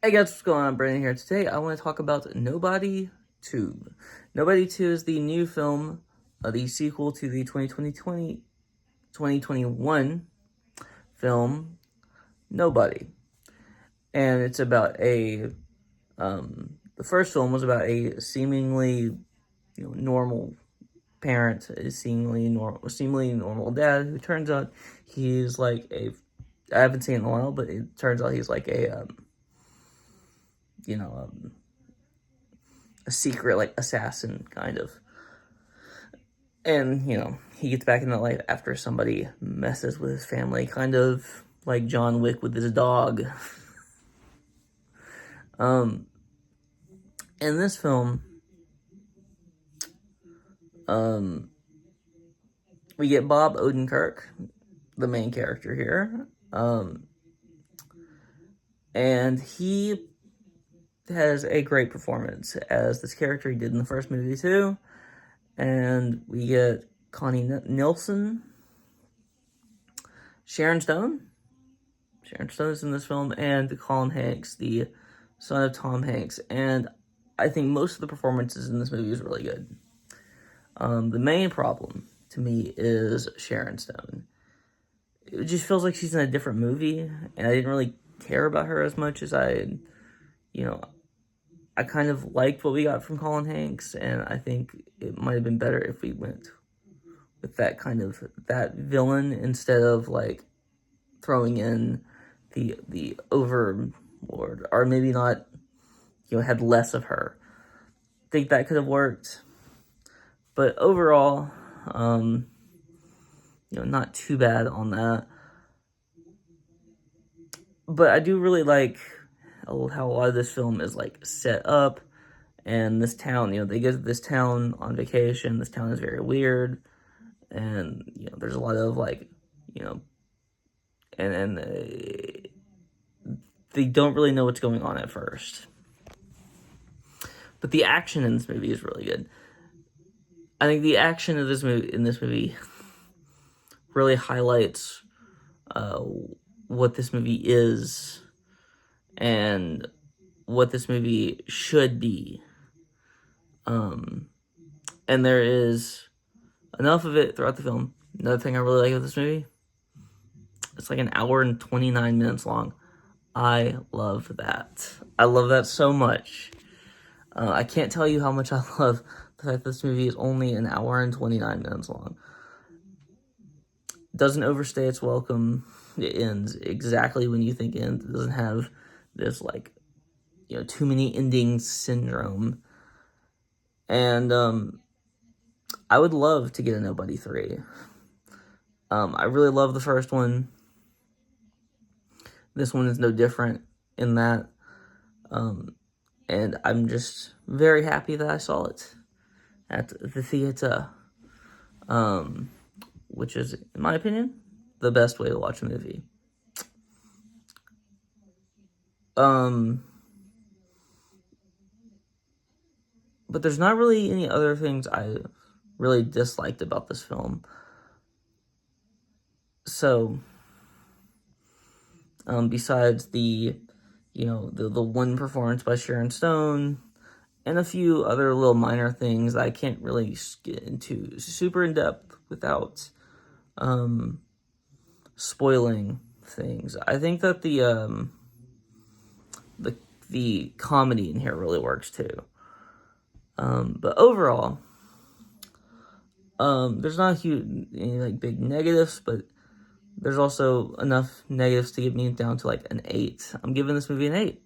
Hey guys, what's going on? Brandon here. Today I want to talk about Nobody 2. Nobody 2 is the new film, the sequel to the 2021 film Nobody. And it's about the first film was about a seemingly, normal parent, a seemingly normal dad who turns out he's like I haven't seen it in a while, but it turns out he's like you know, a secret like assassin kind of. And he gets back in that life after somebody messes with his family, kind of like John Wick with his dog. In this film, we get Bob Odenkirk, the main character here, and he has a great performance as this character he did in the first movie too. And we get Connie Nielsen, Sharon Stone. Sharon Stone is in this film, and Colin Hanks, the son of Tom Hanks. And I think most of the performances in this movie is really good. The main problem to me is Sharon Stone. It just feels like she's in a different movie, and I didn't really care about her as much as I kind of liked what we got from Colin Hanks, and I think it might have been better if we went with that villain instead of like throwing in the overlord, or maybe not, had less of her. I think that could have worked, but overall, not too bad on that. But I do really like how a lot of this film is like set up, and this town, they go to this town on vacation. This town is very weird, and there's a lot of like, and they don't really know what's going on at first. But the action in this movie is really good. I think the action of this movie really highlights what this movie is and what this movie should be. And there is enough of it throughout the film. Another thing I really like about this movie, it's like an hour and 29 minutes long. I love that. I love that so much. I can't tell you how much I love the fact that this movie is only an hour and 29 minutes long. It doesn't overstay its welcome. It ends exactly when you think it ends. It doesn't have this like, too many endings syndrome. And I would love to get a Nobody 3. I really love the first one. This one is no different in that. And I'm just very happy that I saw it at the theater. Which is, in my opinion, the best way to watch a movie. But there's not really any other things I really disliked about this film. So, besides the one performance by Sharon Stone and a few other little minor things I can't really get into super in depth without spoiling things. I think that the comedy in here really works too. But overall, there's not any like big negatives, but there's also enough negatives to get me down to like an 8. I'm giving this movie an 8.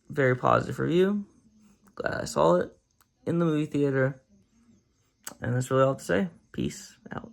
Very positive review. Glad I saw it in the movie theater. And that's really all to say. Peace out.